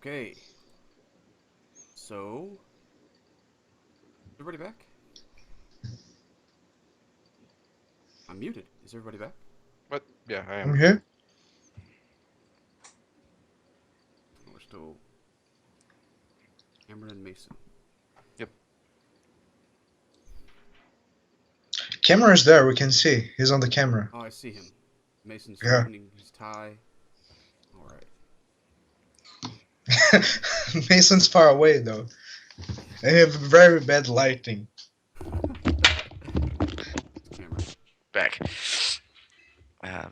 Okay. So, is everybody back? I'm muted. Is everybody back? But yeah, I I'm am. here. We're still Cameron and Mason. Yep. Camera is there. We can see. He's on the camera. Oh, I see him. Mason's Yeah. straightening his tie. All right. Mason's far away though. I have very bad lighting. Cameron. Back.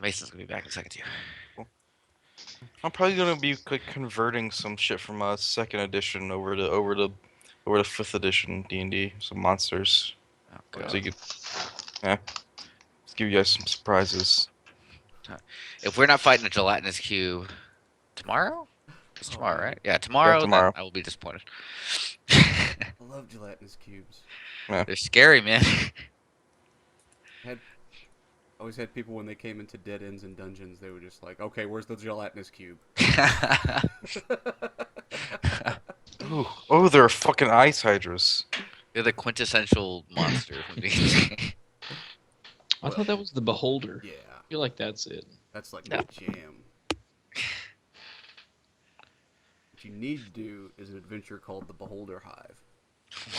Mason's gonna be back in a second too. I'm probably gonna be converting some shit from second edition over to fifth edition D&D. Some monsters, Oh, Oh, God. so you could just give you guys some surprises. If we're not fighting a gelatinous cube tomorrow, it's Oh, tomorrow, man. right? Yeah, tomorrow. Then tomorrow. I will be disappointed. I love gelatinous cubes. They're scary, man. Had always had people when they came into dead ends and dungeons, they were just like, "Okay, where's the gelatinous cube?" Ooh. Oh, they're fucking ice hydras. They're the quintessential monster from D&D. I thought that was the Beholder. Yeah, I feel like that's it. that's like No. the jam. What you need to do is an adventure called the Beholder Hive.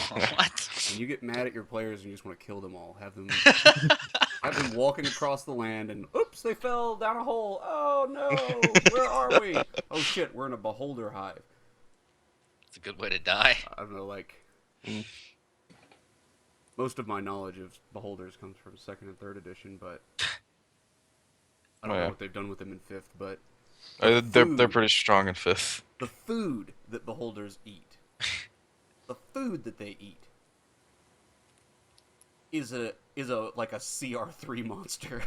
What? When you get mad at your players and you just want to kill them all, have them walking across the land and oops, they fell down a hole. Oh no, where are we? Oh shit, we're in a Beholder Hive. It's a good way to die. I don't know, like Mm. most of my knowledge of Beholders comes from second and third edition, but I don't Oh, know yeah. what they've done with them in fifth. But They're food. pretty strong in fifth. the food that Beholders eat, the food that they eat, is a like a CR3 monster.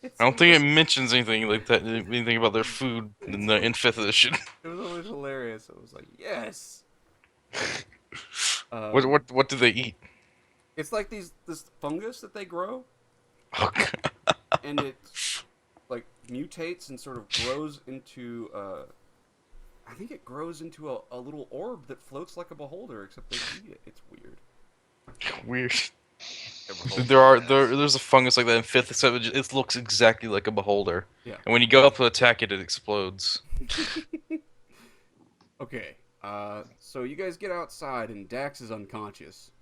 I don't think it mentions anything like that. Anything about their food in fifth edition. It was always hilarious. I was like, yes. What do they eat? It's like this fungus that they grow, Oh, God. and it like mutates and sort of grows into. I think it grows into a little orb that floats like a beholder, except they eat it. It's weird. Weird. They're There's a fungus like that in fifth, except it looks exactly like a beholder. Yeah. And when you go up to attack it, it explodes. Okay. So you guys get outside, and Dax is unconscious.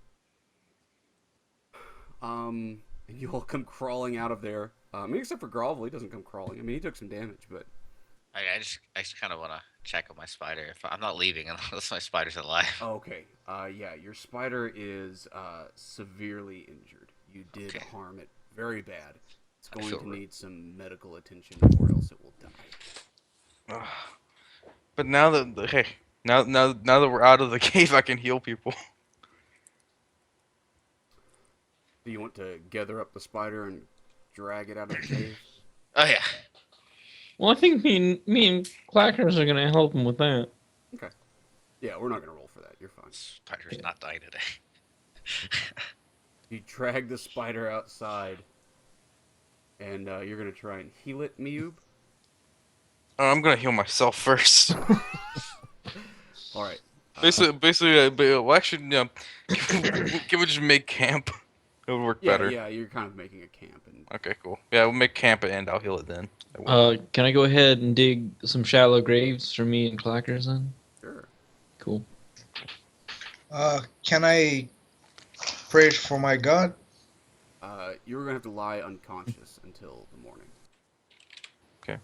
And you all come crawling out of there. I mean, except for Grovel, he doesn't come crawling. I mean, he took some damage, but I just kind of want to check on my spider. If I'm not leaving unless my spider's alive. oh, okay. Yeah, your spider is severely injured. You did Okay. harm it very bad. It's I going feel to re- need some medical attention, or else it will die. But now now that we're out of the cave, I can heal people. Do you want to gather up the spider and drag it out of the cave? Oh yeah. Well, I think me and Clackers are gonna help him with that. Okay. Yeah, we're not gonna roll for that. You're fine. Spider's not dying today. You drag the spider outside, and you're gonna try and heal it, Miyub. I'm gonna heal myself first. All right. Basically, well, actually, no. Can we just make camp? It would work Yeah, better. yeah. You're kind of making a camp, and Okay, cool. Yeah, we'll make camp and I'll heal it then. I will. Can I go ahead and dig some shallow graves for me and Clackers then? sure. Cool. Can I pray for my god? You're gonna have to lie unconscious until the morning. I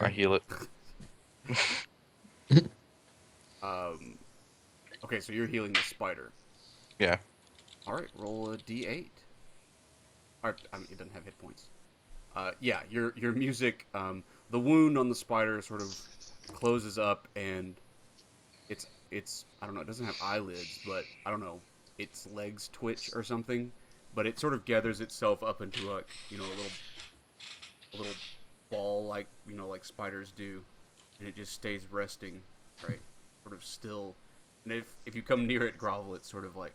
Okay. heal it. Okay, so you're healing the spider. Yeah. All right, roll a d8. Or, I mean, it doesn't have hit points. Yeah, your music. The wound on the spider sort of closes up, and it's I don't know. It doesn't have eyelids, but I don't know. Its legs twitch or something, but it sort of gathers itself up into a a little ball like like spiders do, and it just stays resting, right, sort of still. And if you come near it, Grovel, it's sort of like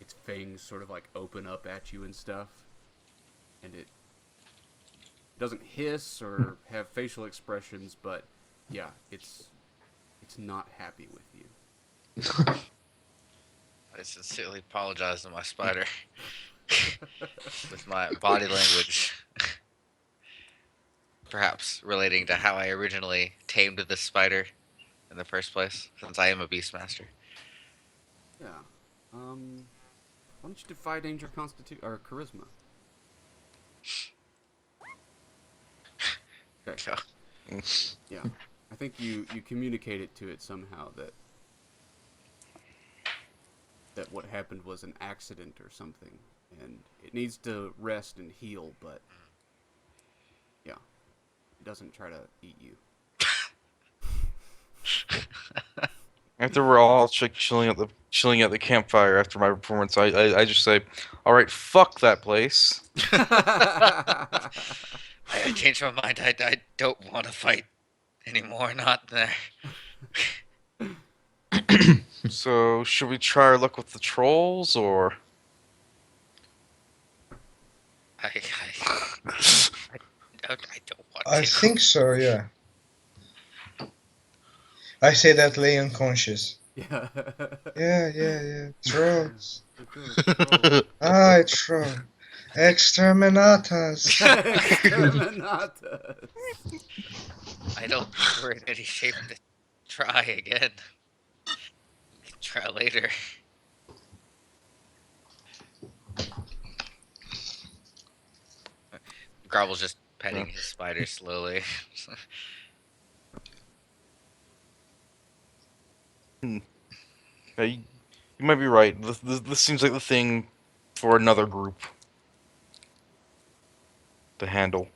its fangs sort of like open up at you and stuff, and doesn't hiss or have facial expressions, but yeah, it's not happy with you. I sincerely apologize to my spider with my body language, perhaps relating to how I originally tamed this spider in the first place, since I am a beastmaster. Yeah. Why don't you defy danger, or charisma? Okay. So, Yeah. I think you communicate it to it somehow that what happened was an accident or something, and it needs to rest and heal, but yeah, it doesn't try to eat you. After we're all chilling at the campfire after my performance, I just say, "All right, fuck that place." I changed my mind. I don't want to fight anymore. Not there. So should we try our luck with the trolls, or? I don't want I to. think so, yeah. I say that lay unconscious. Yeah. Yeah. Trolls. Troll. I troll. Exterminatus. Exterminatus. I don't think we're in any shape to try again. We can try later. Grovel's just petting his spider slowly. Yeah, you might be right. This seems like the thing for another group to handle.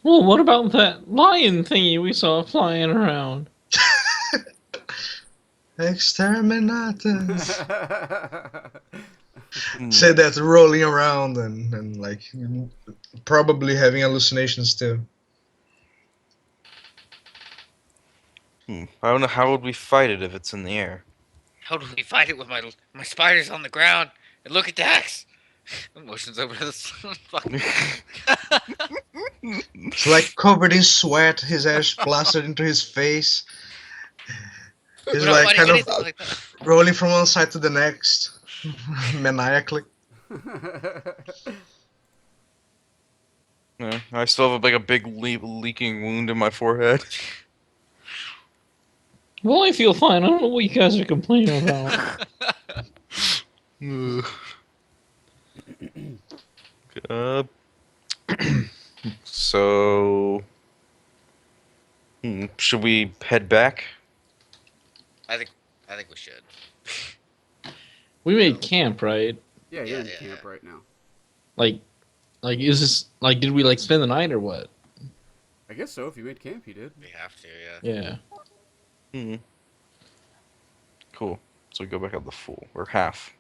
Well, what about that lion thingy we saw flying around? Exterminatus. Hmm. Say that rolling around and like probably having hallucinations too. I don't know, how would we fight it if it's in the air? How do we fight it with my spiders on the ground? And look at Dax! Motions over to this fucking. It's like covered in sweat, his ash plastered into his face. He's We're not like fighting kind of anything like that. rolling from one side to the next, maniacally. Yeah, I still have like a big leaking wound in my forehead. Well, I feel fine. I don't know what you guys are complaining about. uh, so, should we head back? I think we should. We made camp, right? Yeah, you're in Yeah. camp right now. Like, is this like? Did we like spend the night or what? I guess so. If you made camp, you did. We have to, yeah. Yeah. Cool. So we go back up the full, or half.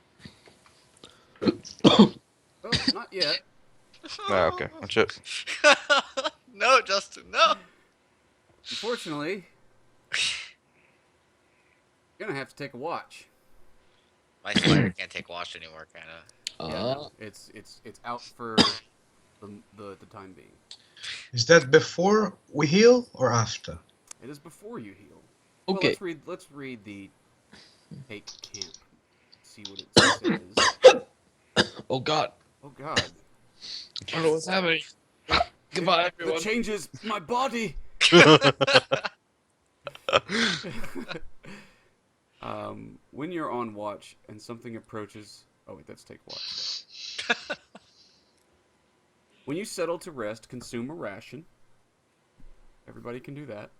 Oh, not yet. Ah, okay. Watch it. No, Justin, no! Unfortunately, you're gonna have to take a watch. My spider can't take watch anymore, kinda. Yeah, no, it's out for the time being. Is that before we heal or after? It is before you heal. Okay. Well, let's read the take camp. See what it says. Oh God. Oh God. I don't know what's happening. Goodbye, The everyone. changes my body. When you're on watch and something approaches. Oh wait, that's take watch. When you settle to rest, consume a ration. Everybody can do that.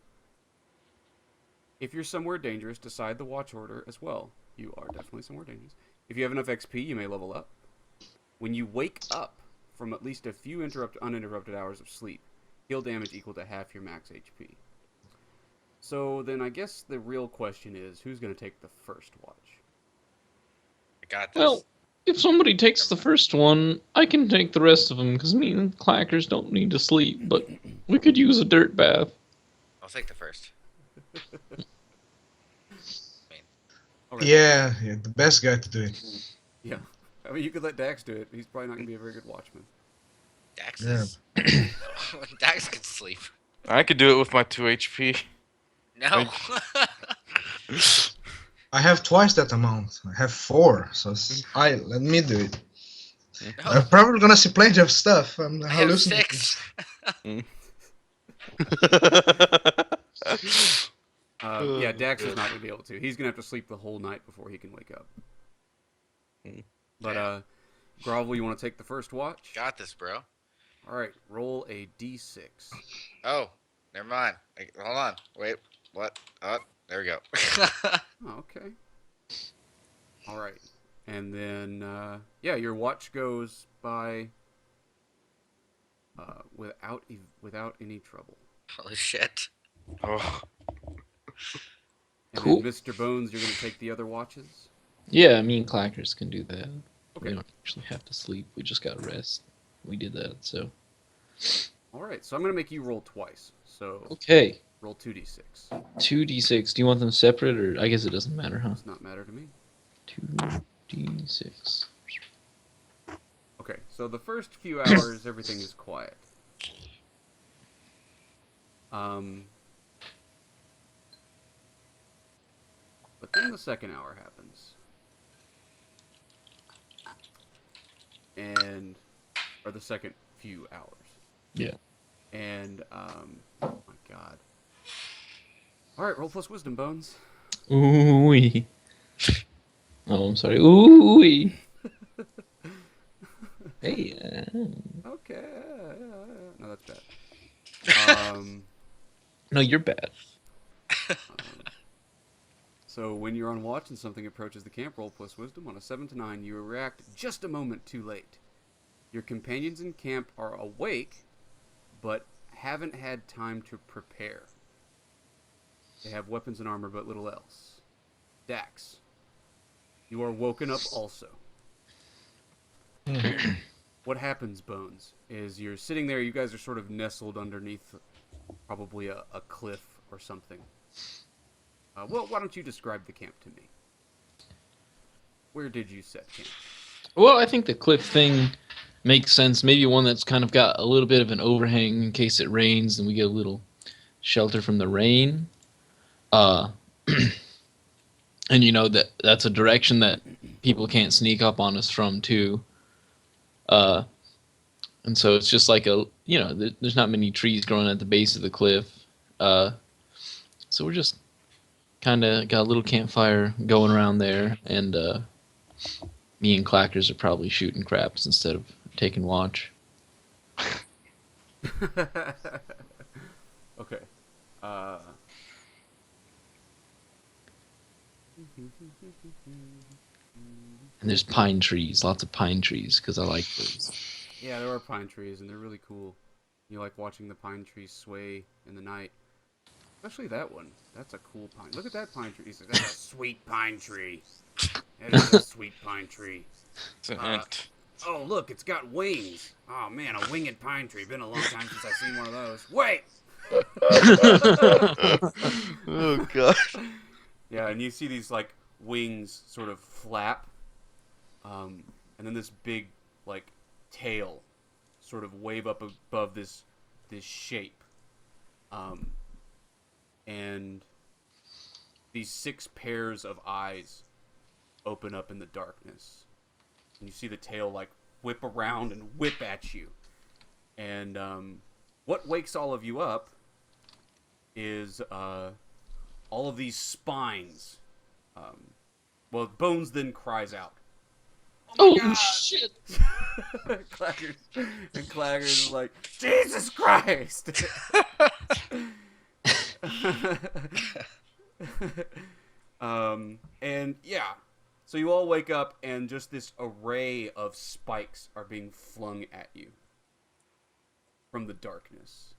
If you're somewhere dangerous, decide the watch order as well. You are definitely somewhere dangerous. If you have enough XP, you may level up. When you wake up from at least a few uninterrupted hours of sleep, heal damage equal to half your max HP. So then I guess the real question is, who's going to take the first watch? I got this. Well, if somebody takes the first one, I can take the rest of them because me and Clackers don't need to sleep. But we could use a dirt bath. I'll take the first. Alright. Yeah, the best guy to do it. Yeah. I mean, you could let Dax do it. He's probably not going to be a very good watchman. Dax Yeah. is. Dax can sleep. I could do it with my 2 HP. No. I have twice that amount. I have 4, so let me do it. No. I'm probably gonna see plenty of stuff. I'm I have hallucinating. 6. Yeah, Dax is not gonna be able to. He's gonna have to sleep the whole night before he can wake up. But Grovel, you want to take the first watch? Got this, bro. All right, roll a d6. Oh, never mind. Hold on. Wait. What? Oh, there we go. Oh, okay. All right, and then yeah, your watch goes by without any trouble. Holy shit. Oh. And Cool. then Mr. Bones, you're gonna take the other watches. Yeah, me and Clackers can do that. Okay. We don't actually have to sleep. We just got rest. We did that, so. All right, so I'm gonna make you roll twice. So Okay. roll 2d6. 2d6. Do you want them separate, or I guess it doesn't matter, huh? Does not matter to me. 2d6. Okay, so the first few hours, everything is quiet. But then the second hour happens. Or the second few hours. Yeah. And, oh my god. Alright, roll plus wisdom, Bones. Ooh-wee. Oh, I'm sorry. Ooh-wee. Hey. Okay. No, that's bad. No, you're bad. So when you're on watch and something approaches the camp, roll plus wisdom. On a 7 to 9, you react just a moment too late. Your companions in camp are awake, but haven't had time to prepare. They have weapons and armor, but little else. Dax, you are woken up also. What happens, Bones, is you're sitting there, you guys are sort of nestled underneath probably a cliff or something. Well, why don't you describe the camp to me? Where did you set camp? Well, I think the cliff thing makes sense. Maybe one that's kind of got a little bit of an overhang in case it rains and we get a little shelter from the rain. And you know that's a direction that people can't sneak up on us from too. And so it's just like there's not many trees growing at the base of the cliff. So we're just kind of got a little campfire going around there, and me and Clackers are probably shooting craps instead of taking watch. Okay. And there's pine trees, lots of pine trees, because I like those. Yeah, there are pine trees, and they're really cool. You like watching the pine trees sway in the night. Especially that one. That's a cool pine. Look at that pine tree. He's like, that's a sweet pine tree. That is a sweet pine tree. It's an ant. Oh, look, it's got wings. Oh, man, a winged pine tree. Been a long time since I've seen one of those. Wait! Oh, God. Yeah, and you see these, like, wings sort of flap. And then this big, like, tail sort of wave up above this shape. And these 6 pairs of eyes open up in the darkness. And you see the tail, like, whip around and whip at you. And what wakes all of you up is all of these spines. Well, Bones then cries out. Oh, God! shit! Claggers is like, Jesus Christ! And yeah, so you all wake up and just this array of spikes are being flung at you from the darkness.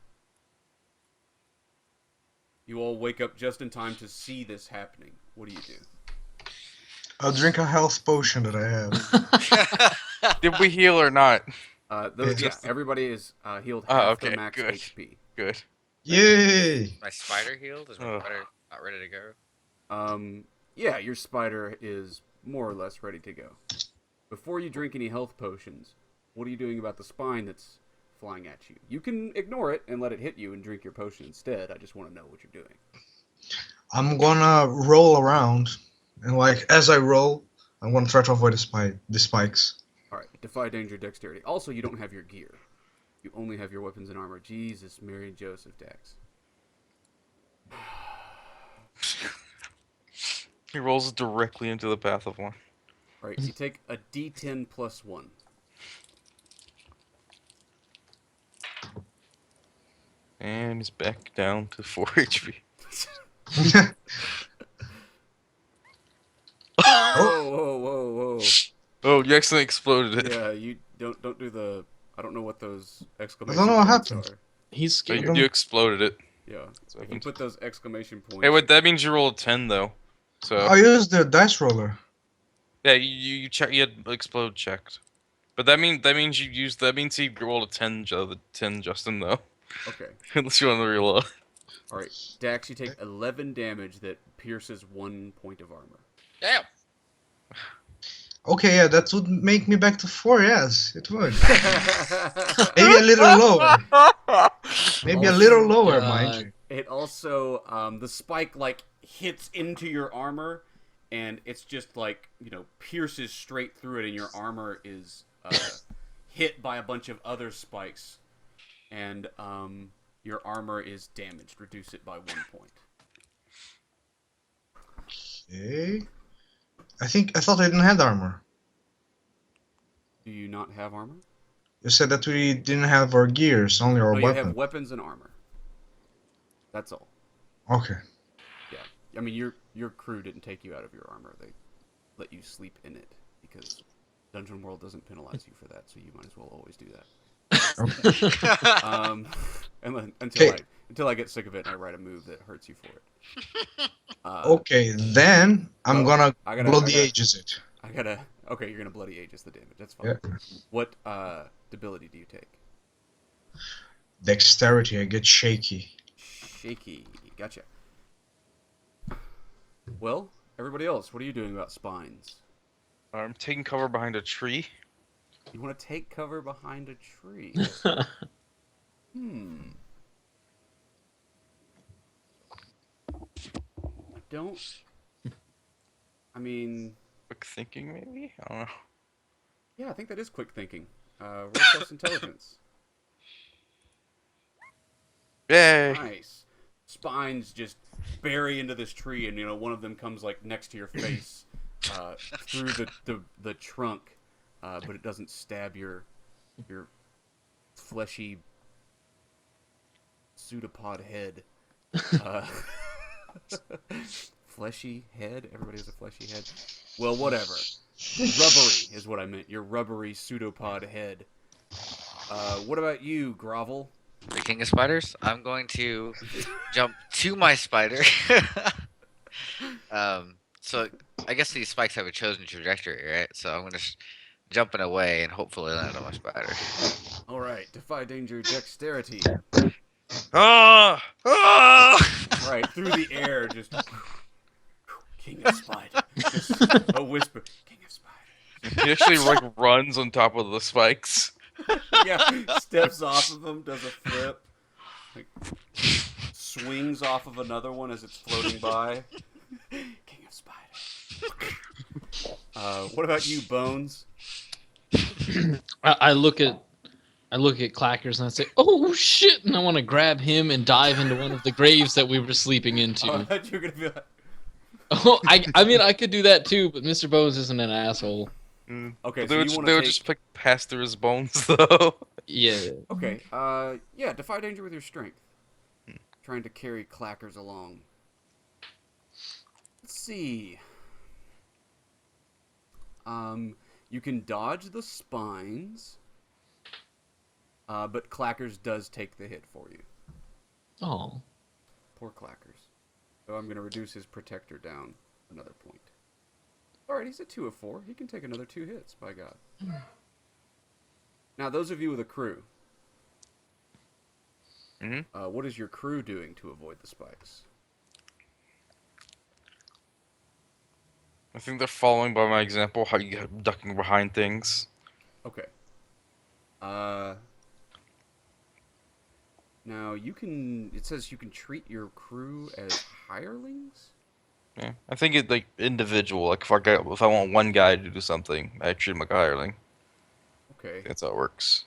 You all wake up just in time to see this happening. What do you do? I'll drink a health potion that I have. Did we heal or not? Yeah, everybody is healed half okay, their max good. HP. Good. Yay! My spider healed? Is my Ugh. spider not ready to go? Yeah, your spider is more or less ready to go. Before you drink any health potions, what are you doing about the spine that's flying at you. You can ignore it and let it hit you and drink your potion instead. I just want to know what you're doing. I'm gonna roll around, and like as I roll, I'm gonna try to avoid the spikes. All right, defy danger, dexterity. Also, you don't have your gear. You only have your weapons and armor. Jesus, Mary and Joseph, Dax. He rolls directly into the path of one. All right, you take a D10 plus 1. And he's back down to 4 HP. Whoa. Oh, you accidentally exploded it. Yeah, you don't do the. I don't know what those I exclamation don't know what points happened. are. He's Oh, scared. you exploded it. Yeah, So if you put those exclamation points. Hey, wait, that means you rolled a 10 though. So I used the dice roller. yeah, you check. You had explode checked. But that means you used. That means he rolled a 10. The 10, Justin though. Okay. Unless you want to reload. All right, Dax, you take 11 damage that pierces 1 point of armor. Damn. Okay, yeah, that would make me back to 4. Yes, it would. Maybe a little lower. Maybe a little lower, mind you. It also, the spike like hits into your armor, and it's just like pierces straight through it, and your armor is hit by a bunch of other spikes, and your armor is damaged. Reduce it by 1 point. Okay. I thought I didn't have armor. Do you not have armor? You said that we didn't have our gears, only our No, you weapons. have weapons and armor. That's all. Okay. Yeah, I mean your crew didn't take you out of your armor. They let you sleep in it because Dungeon World doesn't penalize you for that, so you might as well always do that. And then, until I get sick of it and I write a move that hurts you for it. Okay, then I'm gonna I gotta- bloody I gotta- ages it. Okay, you're gonna bloody ages the damage. That's fine. Yeah. What debility do you take? Dexterity, I get shaky. Shaky. Gotcha. Well, everybody else, what are you doing about spines? I'm taking cover behind a tree. You want to take cover behind a tree? I mean, Quick thinking, maybe. I don't know. yeah, I think that is quick thinking. Roll plus intelligence. Yay! Nice. Spines just bury into this tree, and one of them comes like next to your face through the trunk, but it doesn't stab your fleshy pseudopod head. Fleshy head? Everybody has a fleshy head. Well, whatever. Rubbery is what I meant. Your rubbery pseudopod head. What about you, Grovel? The king of spiders. I'm going to jump to my spider. So I guess these spikes have a chosen trajectory, right? So I'm gonna jump in a way and hopefully land on my spider. All right, defy danger, dexterity. Ah! All right, through the air, just king of spider. Just a whisper, king of spider. He actually runs on top of the spikes. Yeah, steps off of them, does a flip, like, swings off of another one as it's floating by. King of spider. What about you, Bones? I look at Clackers and I say, "Oh shit!" and I want to grab him and dive into one of the graves that we were sleeping into. I thought you were gonna be like, Oh, I mean, I could do that too, but Mr. Bones isn't an asshole. okay, But so you want to they would take... just pass through his bones though. Yeah. Okay, yeah, defy danger with your strength. Trying to carry Clackers along. Let's see. You can dodge the spines, but Clackers does take the hit for you. Oh. Poor Clackers. So I'm going to reduce his protector down another point. Alright, he's at 2 of 4. He can take another 2 hits, by God. Now, those of you with a crew, what is your crew doing to avoid the spikes? I think they're following by my example, how you ducking behind things. Okay. Now you can. It says you can treat your crew as hirelings. Yeah, I think it like individual. Like if I want one guy to do something, I treat him like a hireling. Okay. That's how it works.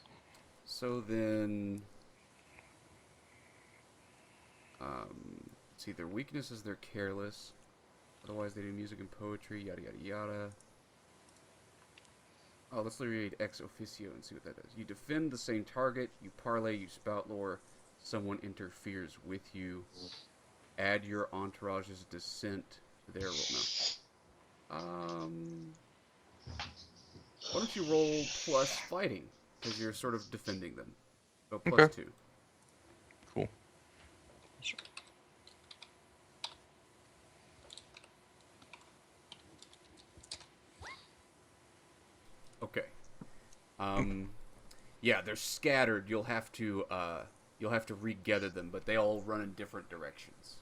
So then, let's see. Their weakness is they're careless. Otherwise, they do music and poetry. Yada yada yada. Oh, let's read ex officio and see what that does. You defend the same target. You parlay. You spout lore. Someone interferes with you. Add your entourage's dissent to their roll. No. Why don't you roll plus fighting? Because you're sort of defending them. So plus Okay. 2. Cool. Okay. Yeah, they're scattered. You'll have to regather them, but they all run in different directions.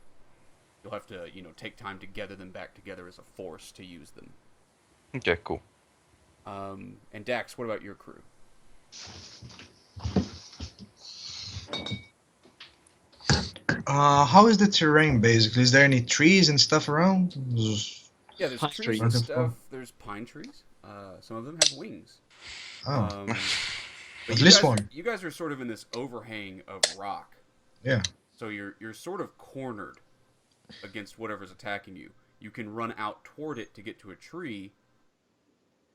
You'll have to, take time to gather them back together as a force to use them. Okay, cool. And Dax, what about your crew? How is the terrain basically? Is there any trees and stuff around? Yeah, there's Pine trees trees. and Okay, stuff. There's pine trees. Some of them have wings. Oh, But at you least guys, one. you guys are sort of in this overhang of rock. Yeah. So you're sort of cornered against whatever's attacking you. You can run out toward it to get to a tree,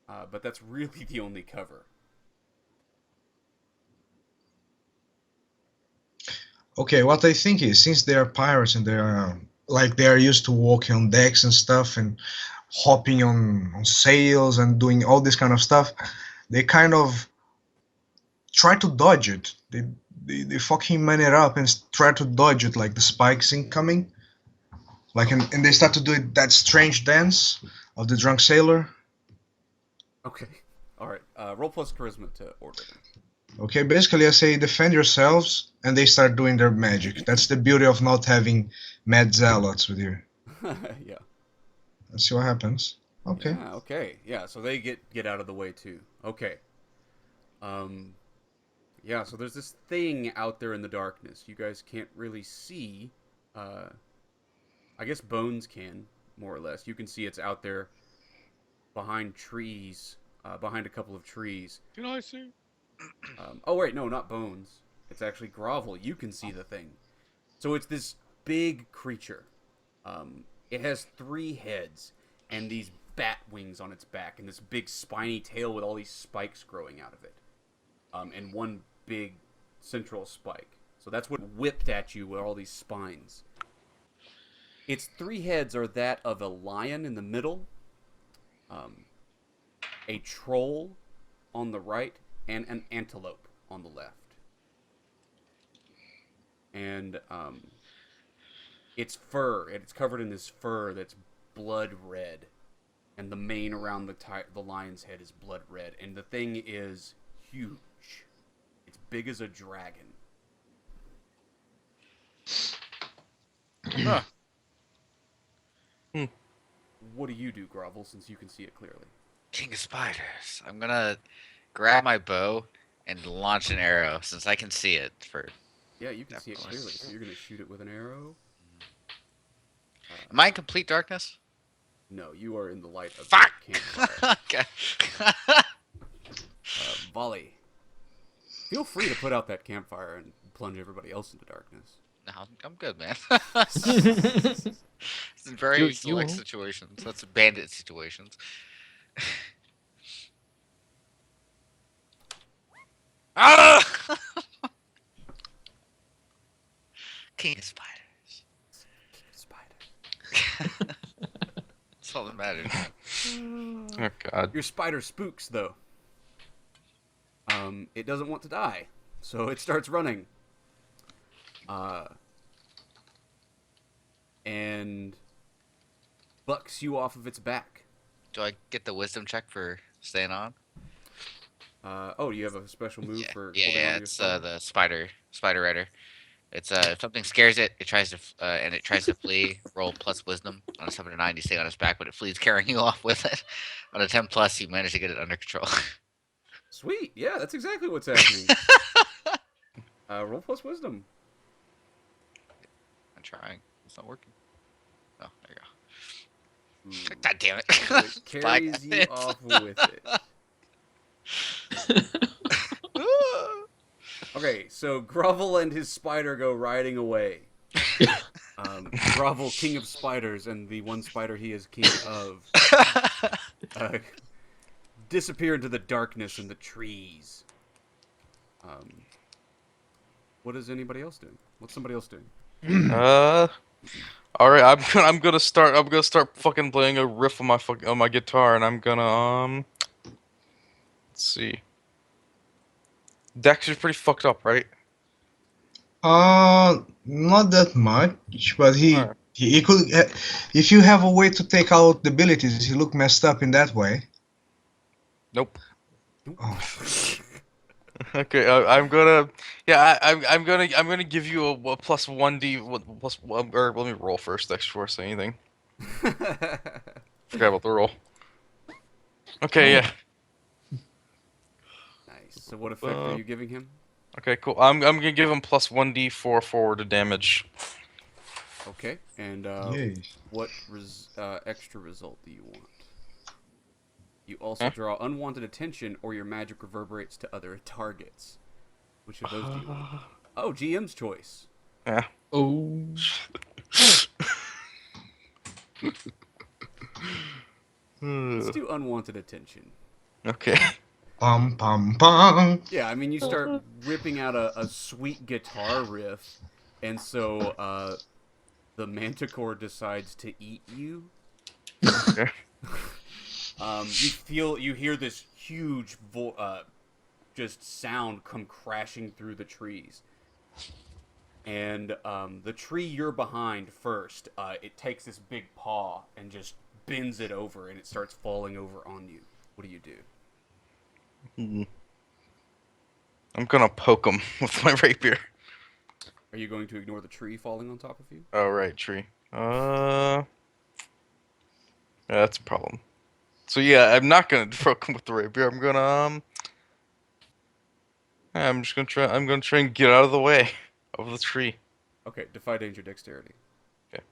but that's really the only cover. Okay, what I think is since they are pirates and they are like they are used to walking on decks and stuff and hopping on sails and doing all this kind of stuff, they kind of try to dodge it. They fucking man it up and try to dodge it like the spikes incoming. Like and they start to do it, that strange dance of the drunk sailor. Okay. All right. Roll plus charisma to order them. Okay, basically I say defend yourselves, and they start doing their magic. That's the beauty of not having mad zealots with you. Yeah. Let's see what happens. Okay. Yeah. Okay. Yeah. So they get out of the way too. Okay. Yeah. So there's this thing out there in the darkness. You guys can't really see. I guess Bones can, more or less. You can see it's out there behind trees, behind a couple of trees. Can I see? Oh wait, no, not Bones. It's actually Grovel. You can see the thing. So it's this big creature. It has 3 heads and these bat wings on its back and this big spiny tail with all these spikes growing out of it. And one big central spike. So that's what whipped at you with all these spines. Its 3 heads are that of a lion in the middle, a troll on the right, and an antelope on the left. And its fur, it's covered in this fur that's blood red, and the mane around the lion's head is blood red, and the thing is huge. It's big as a dragon. Huh. What do you do, Grovel, since you can see it clearly? King of Spiders. I'm gonna grab my bow and launch an arrow since I can see it. Yeah, you can see it Definitely. clearly, so you're going to shoot it with an arrow. Am I in complete darkness? No, you are in the light of Fuck! the campfire. Okay. Volley. Feel free to put out that campfire and plunge everybody else into darkness. No, I'm good, man. It's in very You select won't. situations. That's bandit situations. Ah! King of Spiders. Spider. That's all that matters. Oh god. Your spider spooks, though. It doesn't want to die, so it starts running. And bucks you off of its back. Do I get the wisdom check for staying on? Oh, do you have a special move for Yeah, holding on to your it's spider? the spider rider. It's if something scares it, it tries to and it tries to flee. Roll plus wisdom on a 7 to 9. You stay on its back, but it flees, carrying you off with it. On a 10 plus, you manage to get it under control. Sweet, yeah, that's exactly what's happening. Roll plus wisdom. trying. It's not working. Oh, there you Ooh. go. God damn it. So it carries you off with it. Okay, so Grovel and his spider go riding away. Grovel, king of spiders, and the one spider he is king of, disappear into the darkness and the trees. What is anybody else doing? What's somebody else doing? All right. I'm gonna start fucking playing a riff on my guitar, and I'm gonna let's see. Dex is pretty fucked up, right? Not that much, but Alright. he could. If you have a way to take out the abilities, he look messed up in that way. Nope. Oh. Okay, I'm gonna, yeah, I'm gonna give you a plus 1d, plus one, or let me roll first, Dex, before I say anything. Forgot about the roll. Okay, yeah. Nice. So what effect are you giving him? Okay, cool. I'm gonna give him plus 1d4 forward to damage. Okay, and Yay. what extra result do you want? You also draw unwanted attention, or your magic reverberates to other targets. Which of those do you want? Oh, GM's choice. Yeah. Oh. Let's do unwanted attention. Okay. Pum pum pum. Yeah, I mean, you start ripping out a sweet guitar riff, and so the Manticore decides to eat you. Okay. You hear this huge just sound come crashing through the trees. And the tree you're behind first, it takes this big paw and just bends it over, and it starts falling over on you. What do you do? I'm gonna poke him with my rapier. Are you going to ignore the tree falling on top of you? Oh, right, tree. Yeah, that's a problem. So yeah, I'm not gonna poke him with the rapier. I'm just gonna try. I'm gonna try and get out of the way of the tree. Okay, defy danger dexterity. Okay.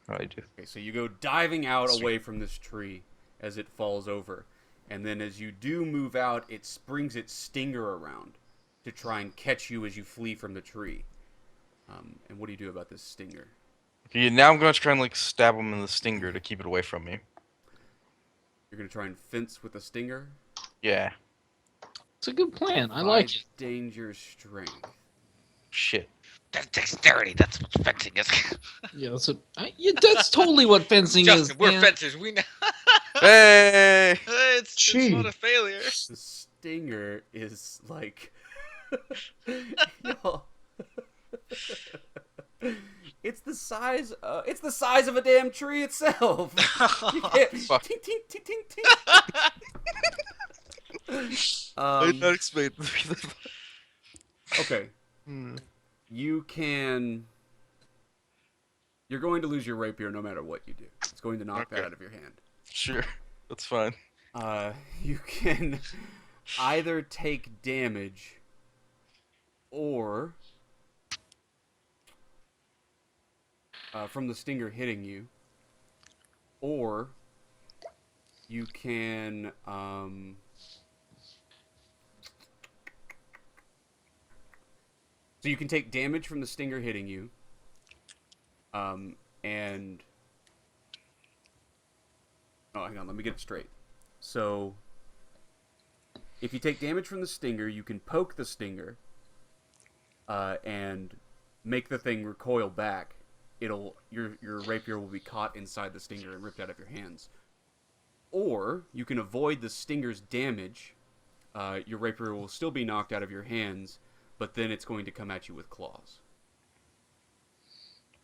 How do I do? Okay, so you go diving out away from this tree as it falls over. And then as you do move out, it springs its stinger around to try and catch you as you flee from the tree. And what do you do about this stinger? Okay, now I'm gonna try and like stab him in the stinger to keep it away from me. You're going to try and fence with a stinger? Yeah. It's a good plan. I Defy like it. danger strength. Shit. That's dexterity. That's what fencing is. Yeah, that's totally what fencing Justin, is. we're man. fencers. We know. Hey! It's not a failure. The stinger is like... Yo. It's the size of a damn tree itself. You can't... Fuck. Tink, tink, tink, tink, tink. I did not expect. Okay. You can... You're going to lose your rapier no matter what you do. It's going to knock that Okay. out of your hand. Sure, that's fine. You can either take damage or from the stinger hitting you, or you can so you can take damage from the stinger hitting you, and oh, hang on, let me get it straight. So, if you take damage from the stinger, you can poke the stinger, and make the thing recoil back. Your rapier will be caught inside the stinger and ripped out of your hands. Or you can avoid the stinger's damage. Your rapier will still be knocked out of your hands, but then it's going to come at you with claws.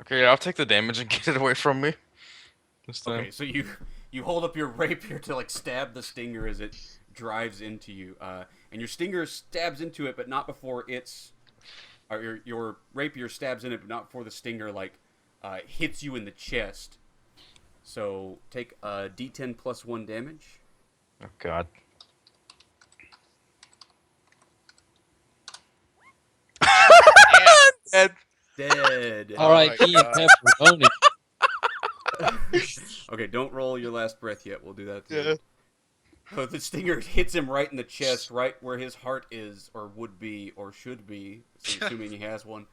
Okay, I'll take the damage and get it away from me. This time. Okay, so you hold up your rapier to like stab the stinger as it drives into you, and your stinger stabs into it, but not before your rapier stabs in it, but not before the stinger like hits you in the chest. So take a D10 plus 1 damage. Oh god. Dead. Dead. Oh my R.I.P. and God. pepperoni. Okay, don't roll your last breath yet. We'll do that at the Yeah. end. So the stinger hits him right in the chest, right where his heart is, or would be, or should be, assuming he has one.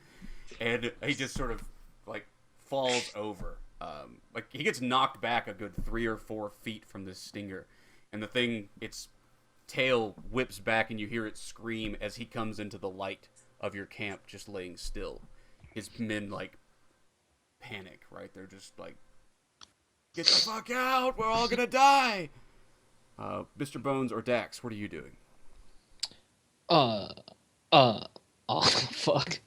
And he just sort of, like, falls over. Like, he gets knocked back a good 3 or 4 feet from this stinger. And the thing, its tail whips back, and you hear it scream as he comes into the light of your camp, just laying still. His men, like, panic, right? They're just like, get the fuck out! We're all gonna die! Mr. Bones or Dax, what are you doing? Oh fuck.